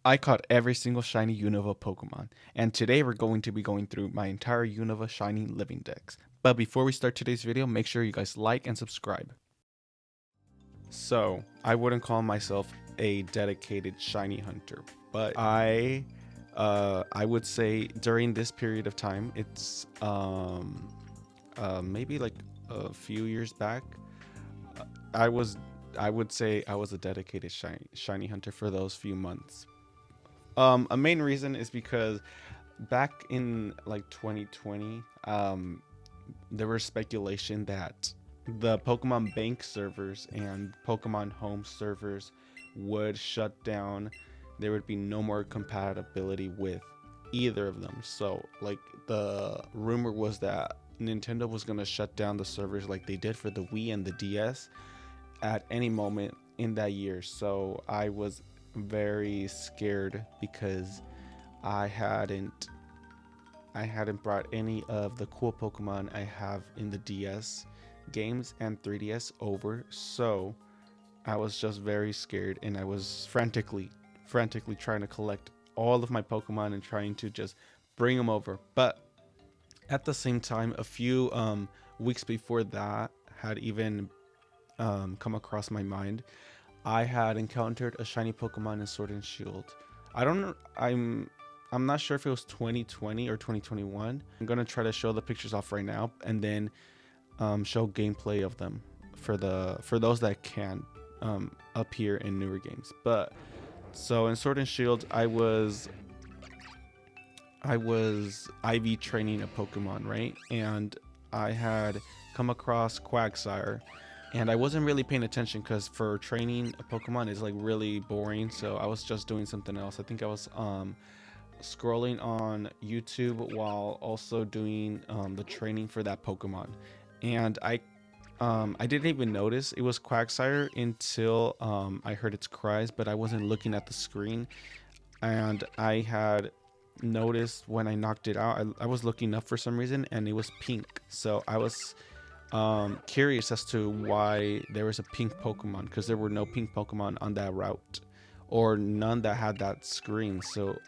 I caught every single shiny Unova Pokemon, and today we're going to be going through my entire Unova shiny living dex. But before we start today's video, make sure you guys like and subscribe. So, I wouldn't call myself a dedicated shiny hunter, but I would say during this period of time, it's maybe like a few years back, I was I would say I was a dedicated shiny hunter for those few months. A main reason is because back in like 2020, there was speculation that the Pokemon Bank servers and Pokemon Home servers would shut down. There would be no more compatibility with either of them. So, like, the rumor was that Nintendo was going to shut down the servers like they did for the Wii and the DS at any moment in that year. So, I was very scared because I hadn't I hadn't brought any of the cool Pokemon I have in the DS games and 3DS over, so I was just very scared and I was frantically trying to collect all of my Pokemon and trying to just bring them over. But at the same time, a few weeks before that had even come across my mind, I had encountered a shiny Pokemon in Sword and Shield. I don't know. I'm not sure if it was 2020 or 2021. I'm gonna try to show the pictures off right now and then show gameplay of them for those that can appear in newer games. But so in Sword and Shield, I was IV training a Pokemon, right? And I had come across Quagsire, and I wasn't really paying attention because for training a Pokemon is like really boring. So I was just doing something else. I think I was scrolling on YouTube while also doing the training for that Pokemon, and I didn't even notice it was Quagsire until I heard its cries, but I wasn't looking at the screen, and I had noticed when I knocked it out. I was looking up for some reason, and it was pink. So I was curious as to why there was a pink Pokemon because there were no pink Pokemon on that route, or none that had that screen. So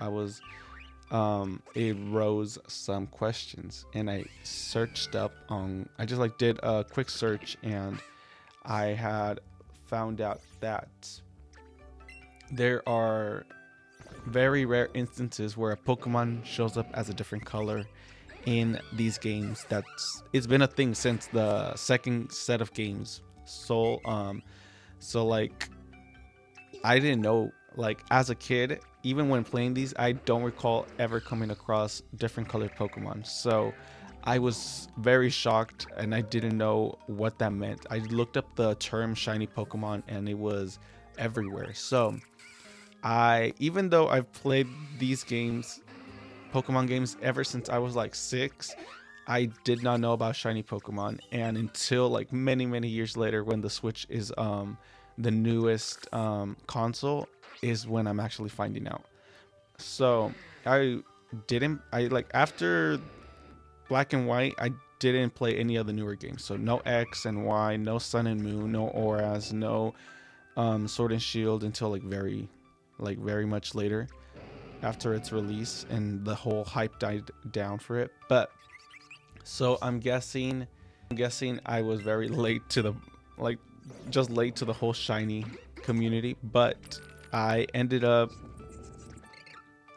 it rose some questions, and I searched up on. I just like did a quick search, and I had found out that there are very rare instances where a Pokemon shows up as a different color in these games. It's been a thing since the second set of games. So like I didn't know, like, as a kid, even when playing these, I don't recall ever coming across different colored Pokemon. So I was very shocked and I didn't know what that meant. I looked up the term shiny Pokemon and it was everywhere. So even though I've played these games, Pokemon games, ever since I was like 6, I did not know about shiny Pokemon, and until like many years later, when the Switch is the newest console, is when I'm actually finding out. So I I like after Black and White, I didn't play any of the newer games. So no X and Y, no Sun and Moon, no Auras, no Sword and Shield until very much later after its release and the whole hype died down for it. But so I'm guessing I was very late to the like just late to the whole shiny community, but I ended up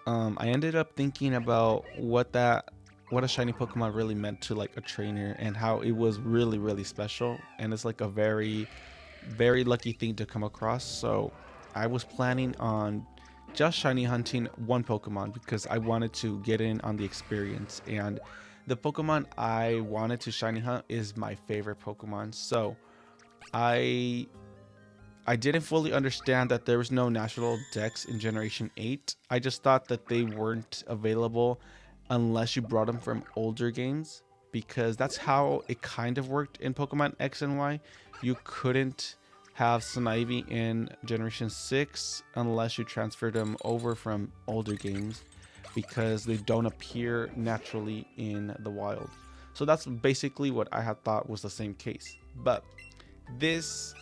I ended up thinking about what a shiny Pokemon really meant to like a trainer and how it was really special, and it's like a very lucky thing to come across. So I was planning on just shiny hunting one Pokemon because I wanted to get in on the experience, and the Pokemon I wanted to shiny hunt is my favorite Pokemon. So I I didn't fully understand that there was no national dex in Generation 8. I just thought that they weren't available unless you brought them from older games, because that's how it kind of worked in Pokemon X and Y. You couldn't have Snivy in Generation 6 unless you transferred them over from older games, because they don't appear naturally in the wild. So that's basically what I had thought was the same case. But this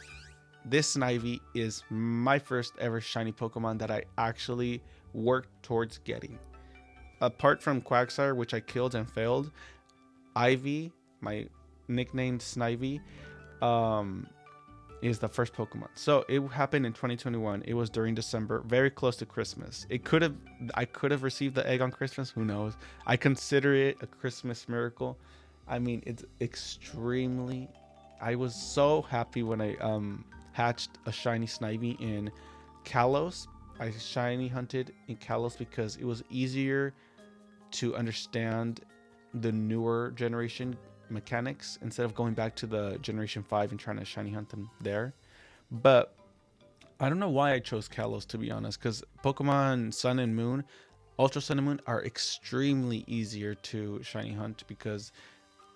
this Snivy is my first ever shiny Pokemon that I actually worked towards getting. Apart from Quagsire, which I killed and failed, Ivy, my nicknamed Snivy, um, is the first Pokemon. So it happened in 2021. It was during December, very close to Christmas. I could have received the egg on Christmas. Who knows? I consider it a Christmas miracle. I mean, it's extremely. I was so happy when I hatched a shiny Snivy in Kalos. I shiny hunted in Kalos because it was easier to understand the newer generation mechanics instead of going back to the generation 5 and trying to shiny hunt them there. But I don't know why I chose Kalos, to be honest, because Pokemon Sun and Moon, Ultra Sun and Moon, are extremely easier to shiny hunt because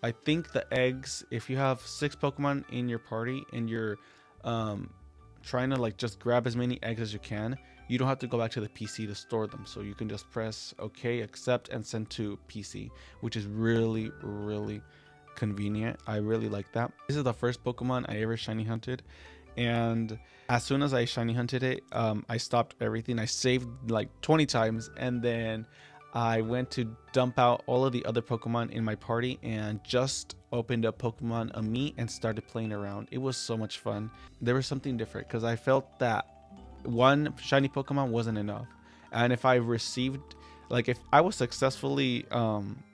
I think the eggs, if you have 6 Pokemon in your party and you're um, trying to like just grab as many eggs as you can, you don't have to go back to the PC to store them. So you can just press OK, accept, and send to PC, which is really, really convenient. I really like that. This is the first Pokemon I ever shiny hunted, and as soon as I shiny hunted it, I stopped everything. I saved like 20 times, and then I went to dump out all of the other Pokemon in my party and just opened up Pokemon Ami and started playing around. It was so much fun. There was something different because I felt that one shiny Pokemon wasn't enough, and if I received, like, if I was successfully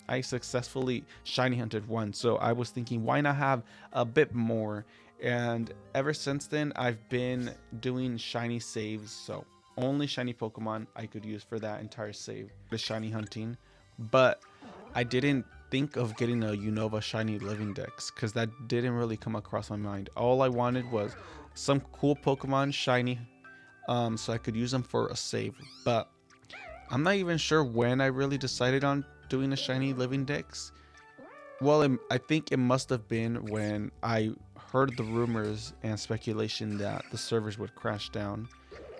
I successfully shiny hunted one, so I was thinking, why not have a bit more? And ever since then, I've been doing shiny saves, so only shiny Pokemon I could use for that entire save, the shiny hunting. But I didn't think of getting a Unova shiny living dex because that didn't really come across my mind. All I wanted was some cool Pokemon shiny, so I could use them for a save. But I'm not even sure when I really decided on doing a shiny living dex. Well, I think it must have been when I heard the rumors and speculation that the servers would crash down.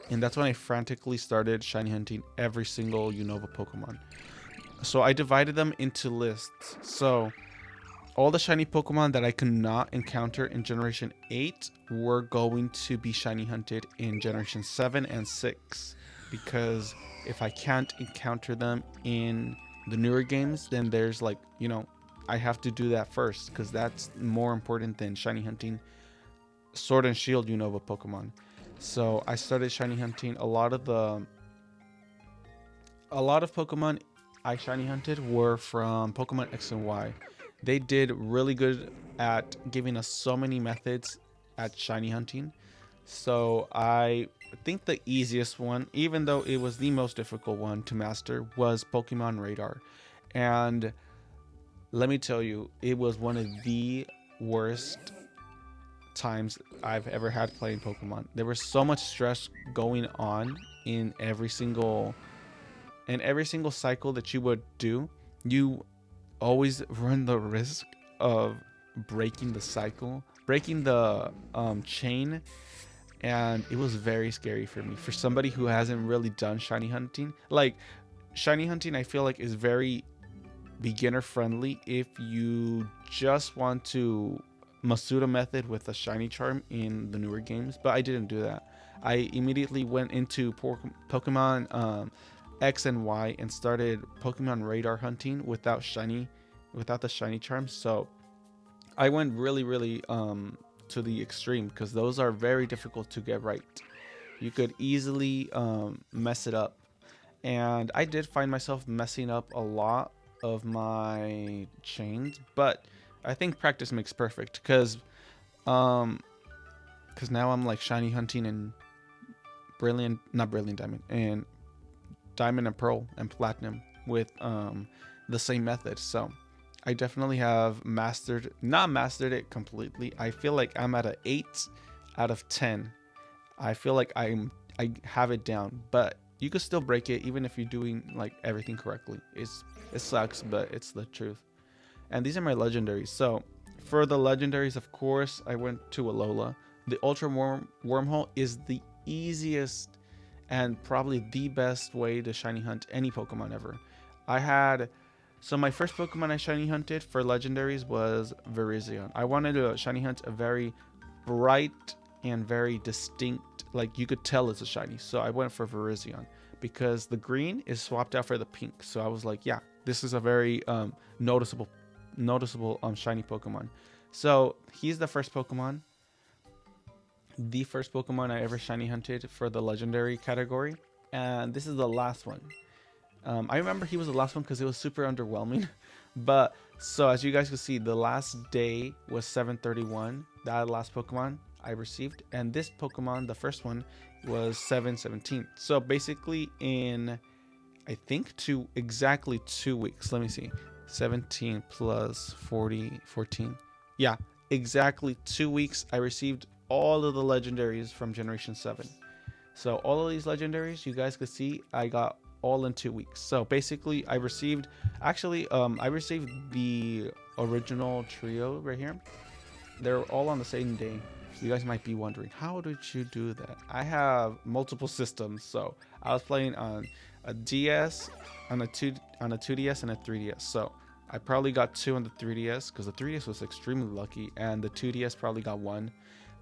And that's when I frantically started shiny hunting every single Unova Pokemon. So I divided them into lists. So all the shiny Pokemon that I could not encounter in Generation 8 were going to be shiny hunted in Generation 7 and 6. Because if I can't encounter them in the newer games, then there's like, I have to do that first because that's more important than shiny hunting Sword and Shield Unova Pokemon. So I started shiny hunting a lot of Pokemon I shiny hunted were from Pokemon X and Y. They did really good at giving us so many methods at shiny hunting. So I think the easiest one, even though it was the most difficult one to master, was Pokemon Radar. And let me tell you, it was one of the worst times I've ever had playing Pokemon. There was so much stress going on in every single cycle that you would do. You always run the risk of breaking the cycle, breaking the chain, and it was very scary for me. For somebody who hasn't really done shiny hunting, like shiny hunting, I feel like is very beginner friendly if you just want to Masuda method with a shiny charm in the newer games, but I didn't do that. I immediately went into Pokemon X and Y and started Pokemon Radar hunting without the shiny charm. So I went really, really to the extreme because those are very difficult to get right. You could easily mess it up, and I did find myself messing up a lot of my chains, but I think practice makes perfect because now I'm like shiny hunting in not brilliant diamond, and diamond and pearl and platinum with the same method. So I definitely have not mastered it completely. I feel like I'm at an 8 out of 10. I feel like I have it down, but you could still break it even if you're doing like everything correctly. It sucks, but it's the truth. And these are my legendaries. So for the legendaries, of course, I went to Alola. The Ultra Wormhole is the easiest and probably the best way to shiny hunt any Pokemon ever. So my first Pokemon I shiny hunted for legendaries was Virizion. I wanted to shiny hunt a very bright and very distinct. Like you could tell it's a shiny. So I went for Virizion because the green is swapped out for the pink. So I was like, yeah, this is a very noticeable, shiny Pokemon. So he's the first Pokemon I ever shiny hunted for the legendary category, and this is the last one. I remember he was the last one because it was super underwhelming. But so as you guys can see, the last day was 731. That last Pokemon I received, and this Pokemon, the first one, was 717. So basically, in I think exactly 2 weeks. Let me see, 17 plus 40, 14. Yeah, exactly 2 weeks. I received all of the legendaries from Generation 7. So all of these legendaries, you guys could see, I got all in 2 weeks. So basically, I received the original trio right here. They're all on the same day. You guys might be wondering, how did you do that? I have multiple systems, so I was playing on a DS, on a 2DS, and a 3DS. So I probably got two on the 3DS because the 3DS was extremely lucky, and the 2DS probably got one.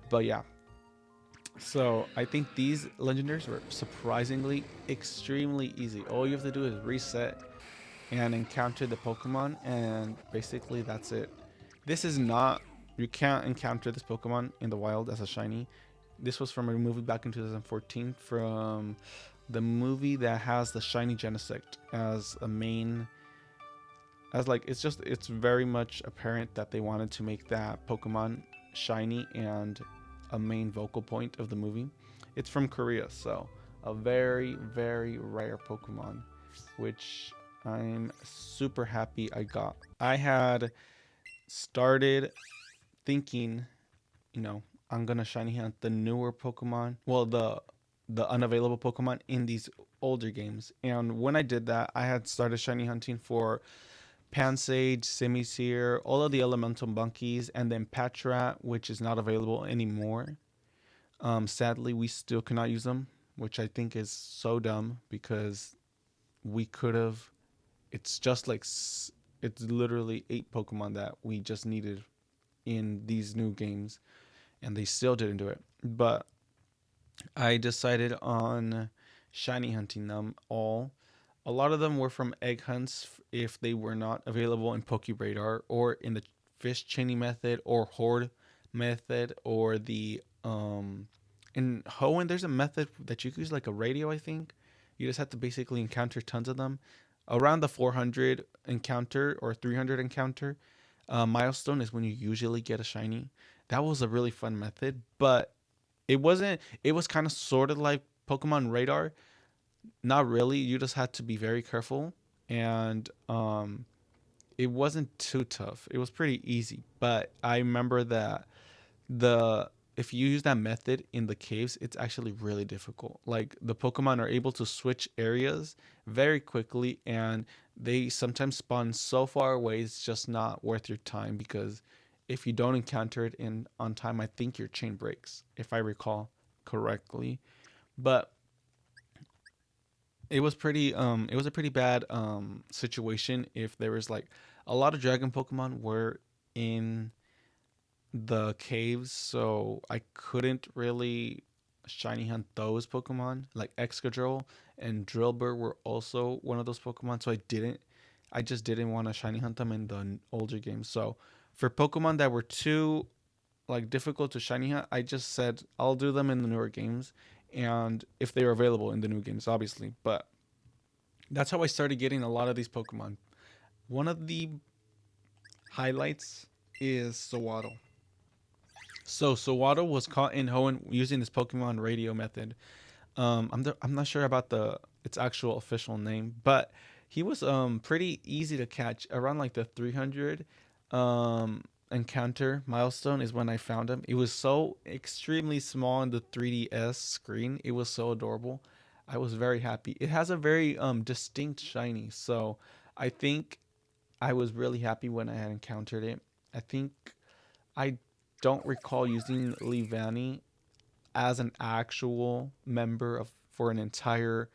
But yeah, so I think these legendaries were surprisingly extremely easy. All you have to do is reset and encounter the Pokemon, and basically that's it. This is not, you can't encounter this Pokemon in the wild as a shiny. This was from a movie back in 2014, from the movie that has the shiny Genesect as a main, as like, it's very much apparent that they wanted to make that Pokemon shiny and a main vocal point of the movie. It's from Korea, so a very, very rare Pokemon, which I'm super happy I got. I had started thinking, you know, I'm gonna shiny hunt the newer Pokemon. Well, the unavailable Pokemon in these older games. And when I did that, I had started shiny hunting for Pansage, Simisear, all of the elemental monkeys, and then Patrat, which is not available anymore. Sadly, we still cannot use them, which I think is so dumb because we could have. It's just like it's literally 8 Pokemon that we just needed in these new games, and they still didn't do it. But I decided on shiny hunting them all. A lot of them were from egg hunts if they were not available in Pokeradar or in the fish chaining method or horde method or the in Hoenn there's a method that you can use like a radio, I think. You just have to basically encounter tons of them. Around the 400 encounter or 300 encounter milestone is when you usually get a shiny. That was a really fun method, but it wasn't. It was kind of sort of like Pokemon Radar. Not really. You just had to be very careful, and it wasn't too tough. It was pretty easy. But I remember that the if you use that method in the caves, it's actually really difficult. Like the Pokemon are able to switch areas very quickly, and they sometimes spawn so far away it's just not worth your time because if you don't encounter it in on time, I think your chain breaks, if I recall correctly. But it was a pretty bad situation if there was like a lot of dragon Pokemon were in the caves, so I couldn't really shiny hunt those Pokemon. Like Excadrill and Drillbur were also one of those Pokemon, so I just didn't want to shiny hunt them in the older games. So for Pokemon that were too like difficult to shiny hunt, I just said I'll do them in the newer games, and if they are available in the new games, obviously. But that's how I started getting a lot of these Pokemon. One of the highlights is Sawaddle. So Sawaddle was caught in Hoenn using this Pokemon radio method. I'm not sure about the its actual official name, but he was pretty easy to catch. Around like the 300 encounter milestone is when I found him. It was so extremely small in the 3DS screen. It was so adorable. I was very happy. It has a very distinct shiny, so I think I was really happy when I had encountered it. I think I don't recall using Leavanny as an actual member of for an entire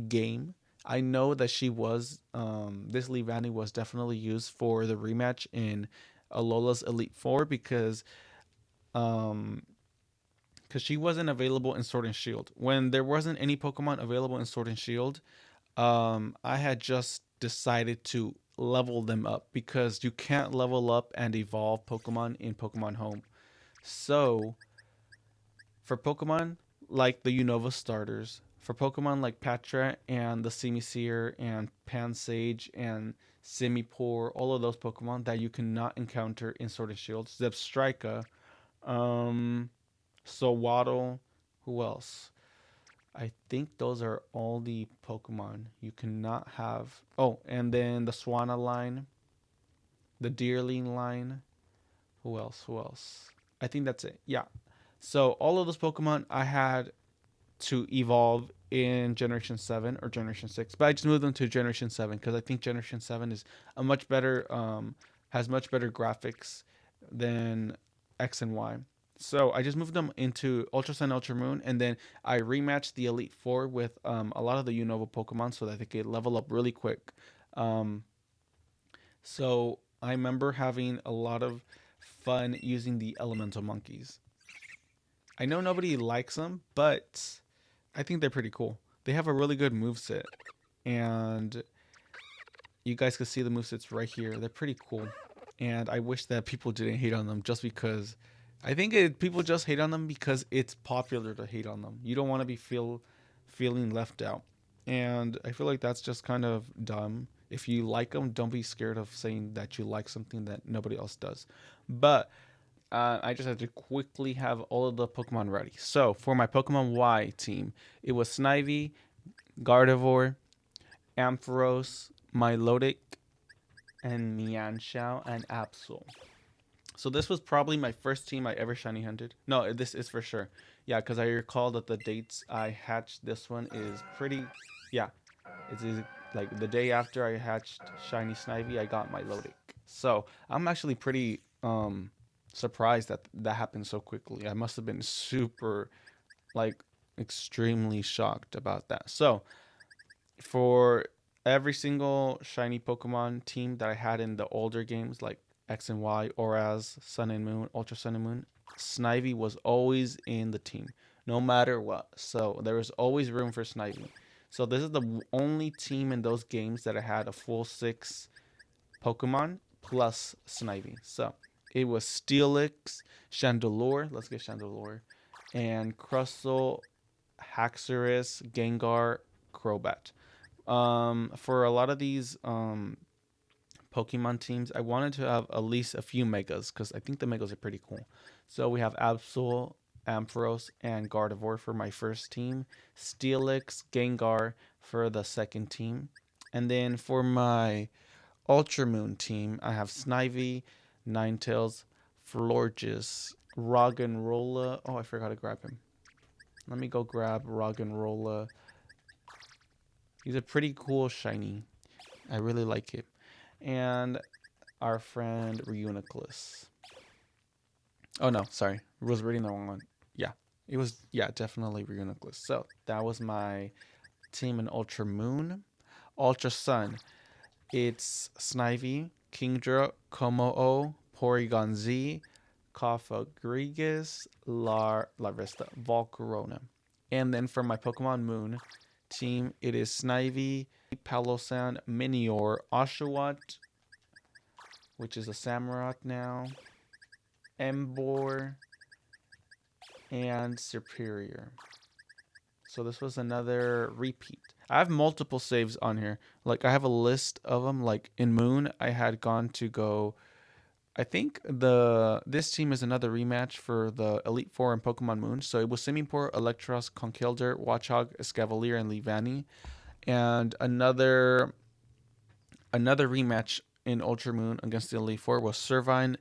game. I know that she was this Leavanny was definitely used for the rematch in Alola's Elite Four because um because she wasn't available in Sword and Shield. When there wasn't any Pokemon available in Sword and Shield, I had just decided to level them up because you can't level up and evolve Pokemon in Pokemon Home. So for Pokemon like the Unova starters, for Pokemon like Patra and the Simisear and Pansage and Simipour, all of those Pokemon that you cannot encounter in Sword and Shield, Zebstrika, um, Waddle, who else? I think those are all the Pokemon you cannot have. Oh, and then the Swana line, the Deerling line. Who else? Who else? I think that's it. Yeah. So all of those Pokemon I had to evolve in Generation 7 or Generation 6, but I just moved them to Generation 7 because I think Generation 7 is a much better, has much better graphics than X and Y. So I just moved them into Ultra Sun, Ultra Moon, and then I rematched the Elite Four with a lot of the Unova Pokemon so that they could level up really quick. Um, so I remember having a lot of fun using the Elemental Monkeys. I know nobody likes them, but I think they're pretty cool. They have a really good move set, and you guys can see the movesets right here. They're pretty cool, and I wish that people didn't hate on them just because. I think people just hate on them because it's popular to hate on them. You don't want to be feeling left out, and I feel like that's just kind of dumb. If you like them, don't be scared of saying that you like something that nobody else does. But I just had to quickly have all of the Pokemon ready. So for my Pokemon Y team, it was Snivy, Gardevoir, Ampharos, Milotic, and Mianshao and Absol. So this was probably my first team I ever shiny hunted. No, this is for sure. Yeah, because I recall that the dates I hatched this one is pretty. Yeah, it's like the day after I hatched shiny Snivy, I got my Milotic. So I'm actually pretty surprised that that happened so quickly. I must have been super like extremely shocked about that. So for every single shiny Pokemon team that I had in the older games like X and Y, Oraz, Sun and Moon, Ultra Sun and Moon, Snivy was always in the team, no matter what. So there was always room for Snivy. So this is the only team in those games that I had a full six Pokemon plus Snivy. So it was Steelix, Chandelure. Let's get Chandelure. And Crustle, Haxorus, Gengar, Crobat. For a lot of these Pokemon teams, I wanted to have at least a few Megas because I think the Megas are pretty cool. So we have Absol, Ampharos, and Gardevoir for my first team, Steelix, Gengar for the second team. And then for my Ultramoon team, I have Snivy, Ninetales, Florges, Roggenrola. Oh, I forgot to grab him. Let me go grab Roggenrola. He's a pretty cool shiny. I really like it. And our friend Reuniclus. Oh no, sorry. I was reading the wrong one. Yeah. It was definitely Reuniclus. So that was my team in Ultra Moon. Ultra Sun. It's Snivy, Kingdra, Komo-o, Porygon Z, Cofagrigus, Larvesta, Volcarona. And then for my Pokemon Moon team, it is Snivy, Palosan, Minior, Oshawott, which is a Samurott now, Embor, and Superior. So this was another repeat. I have multiple saves on here. Like I have a list of them. Like in Moon, I had gone to go. I think this team is another rematch for the Elite Four in Pokemon Moon. So it was Simipour, Electros, Conkeldurr, Watchog, Escavalier, and Leavanny. And another rematch in Ultra Moon against the Elite Four was Servine,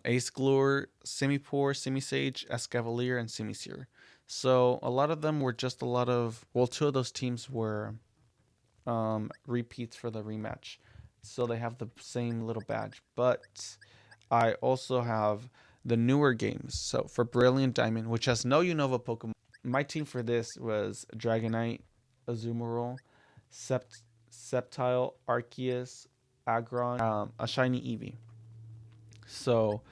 Ace Glure, Simipour, Simisage, Escavalier, and Simisear. So a lot of them were just a lot of. Well, two of those teams were repeats for the rematch. So they have the same little badge. But I also have the newer games. So for Brilliant Diamond, which has no Unova Pokemon, my team for this was Dragonite, Azumarill, Sceptile, Arceus, Aggron, a shiny Eevee. So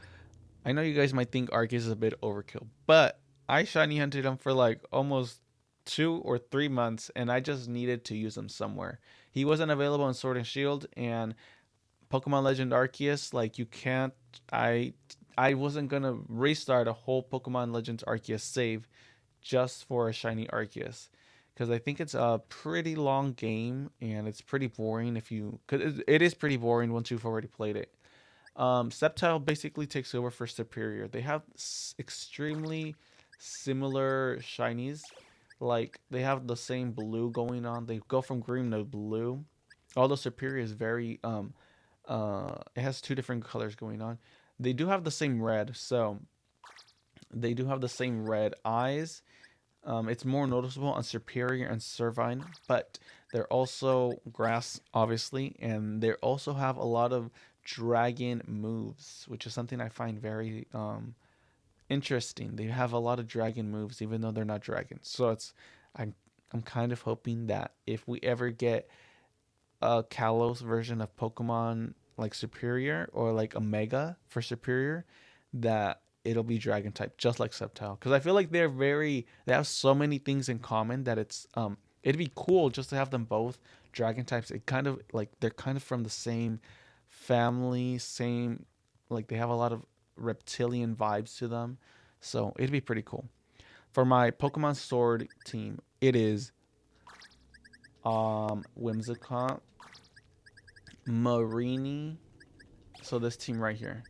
I know you guys might think Arceus is a bit overkill, but I shiny hunted him for like almost 2 or 3 months, and I just needed to use him somewhere. He wasn't available in Sword and Shield, and Pokemon Legend Arceus, like you can't. I I wasn't gonna restart a whole Pokemon Legends Arceus save just for a shiny Arceus, because I think it's a pretty long game and it's pretty boring if you. Cause it is pretty boring once you've already played it. Sceptile basically takes over for Superior. They have extremely similar shinies. Like they have the same blue going on. They go from green to blue. Although Superior is very it has two different colors going on. They do have the same red, so they do have the same red eyes. It's more noticeable on Superior and Servine, but they're also grass, obviously, and they also have a lot of dragon moves, which is something I find very interesting. They have a lot of dragon moves, even though they're not dragons. So I'm I'm kind of hoping that if we ever get a Kalos version of Pokemon like Superior or like a Mega for Superior, that it'll be Dragon type, just like Sceptile. Because I feel like they have so many things in common that it'd be cool just to have them both Dragon types. It kind of like they're kind of from the same family, same like they have a lot of reptilian vibes to them. So it'd be pretty cool. For my Pokemon Sword team, it is Whimsicott, Marini. So this team right here,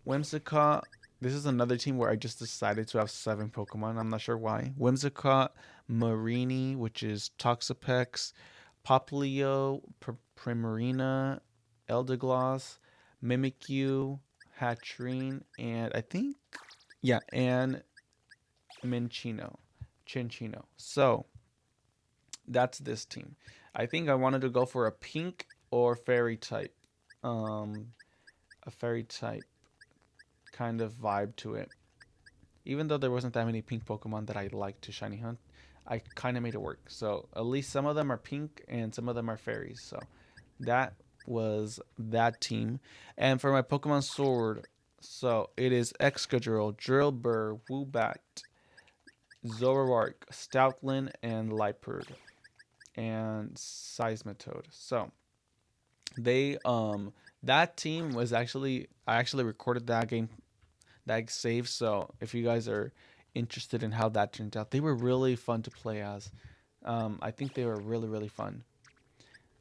Whimsicott. This is another team where I just decided to have 7 Pokemon. I'm not sure why. Whimsicott, Marini, which is Toxapex, Popplio, Primarina, Eldergloss, Mimikyu, Hatterene, and I think yeah, and Minchino, Chinchino. So that's this team. I think I wanted to go for a pink or fairy type. Um, a fairy type kind of vibe to it. Even though there wasn't that many pink Pokemon that I liked to shiny hunt, I kind of made it work. So at least some of them are pink and some of them are fairies. So that was that team. And for my Pokemon Sword, so it is Excadrill, Drillbur, Woobat, Zoroark, Stoutland, and Liepard, and Seismitoad. So they that team was actually I actually recorded that game that save. So if you guys are interested in how that turned out, they were really fun to play as. I think they were really fun.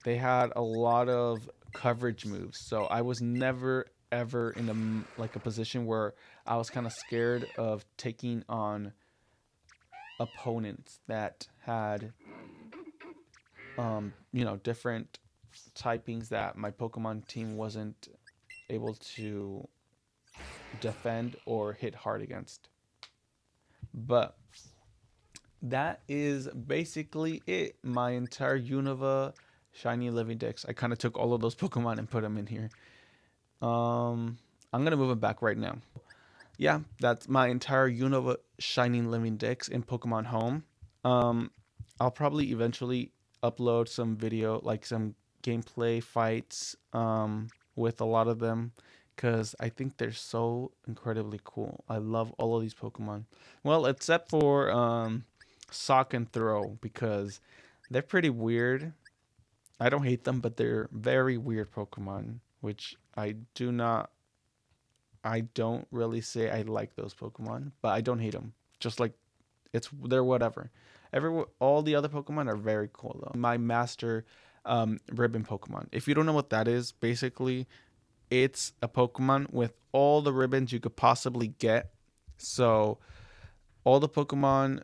They had a lot of coverage moves, so I was never ever in a position where I was kind of scared of taking on opponents that had different typings that my Pokemon team wasn't able to defend or hit hard against. But that is basically it. My entire Unova shiny living dex. I kind of took all of those Pokemon and put them in here. I'm gonna move it back right now. Yeah, that's my entire Unova Shining Living Dex in Pokemon Home. Um, I'll probably eventually upload some video, like some gameplay fights, with a lot of them, because I think they're so incredibly cool. I love all of these Pokemon. Well, except for Sock and Throw, because they're pretty weird. I don't hate them, but they're very weird Pokemon, which I don't really say I like those Pokemon, but I don't hate them. Just like they're whatever. All the other Pokemon are very cool though. My master ribbon Pokemon. If you don't know what that is, basically it's a Pokemon with all the ribbons you could possibly get. So all the Pokemon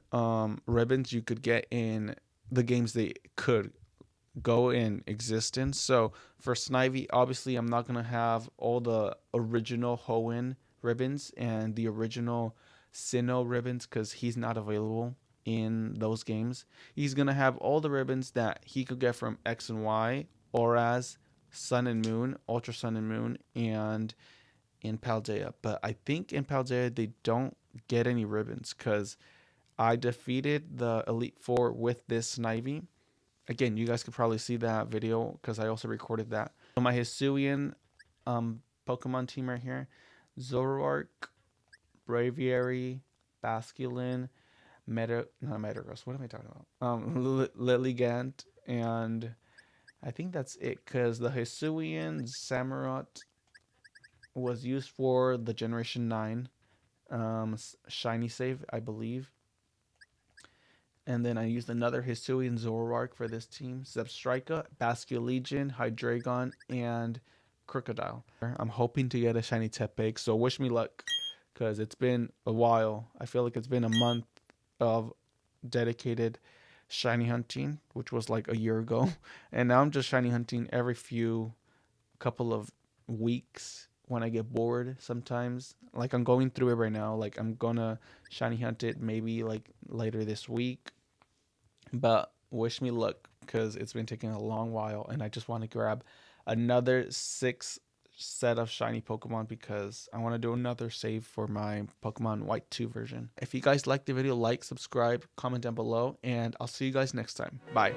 ribbons you could get in the games they could go in existence. So for Snivy, obviously, I'm not gonna have all the original Hoenn ribbons and the original Sinnoh ribbons because he's not available in those games. He's gonna have all the ribbons that he could get from X and Y, Auras, Sun and Moon, Ultra Sun and Moon, and in Paldea. But I think in Paldea they don't get any ribbons because I defeated the Elite Four with this Snivy. Again, you guys could probably see that video because I also recorded that. So my Hisuian Pokemon team right here: Zoroark, Braviary, Basculin, not Metagross. What am I talking about? Lilligant, and I think that's it. Cause the Hisuian Samurott was used for the Generation 9 shiny save, I believe. And then I used another Hisuian Zoroark for this team. Zebstrika, Basculegion, Hydreigon, and Crocodile. I'm hoping to get a shiny Tepig, so wish me luck. Because it's been a while. I feel like it's been a month of dedicated shiny hunting, which was like a year ago. And now I'm just shiny hunting every few couple of weeks when I get bored sometimes. Like I'm going through it right now. Like I'm gonna shiny hunt it maybe like later this week. But wish me luck because it's been taking a long while and I just want to grab another 6 set of shiny Pokemon because I want to do another save for my Pokemon White 2 version. If you guys liked the video, like, subscribe, comment down below, and I'll see you guys next time. Bye.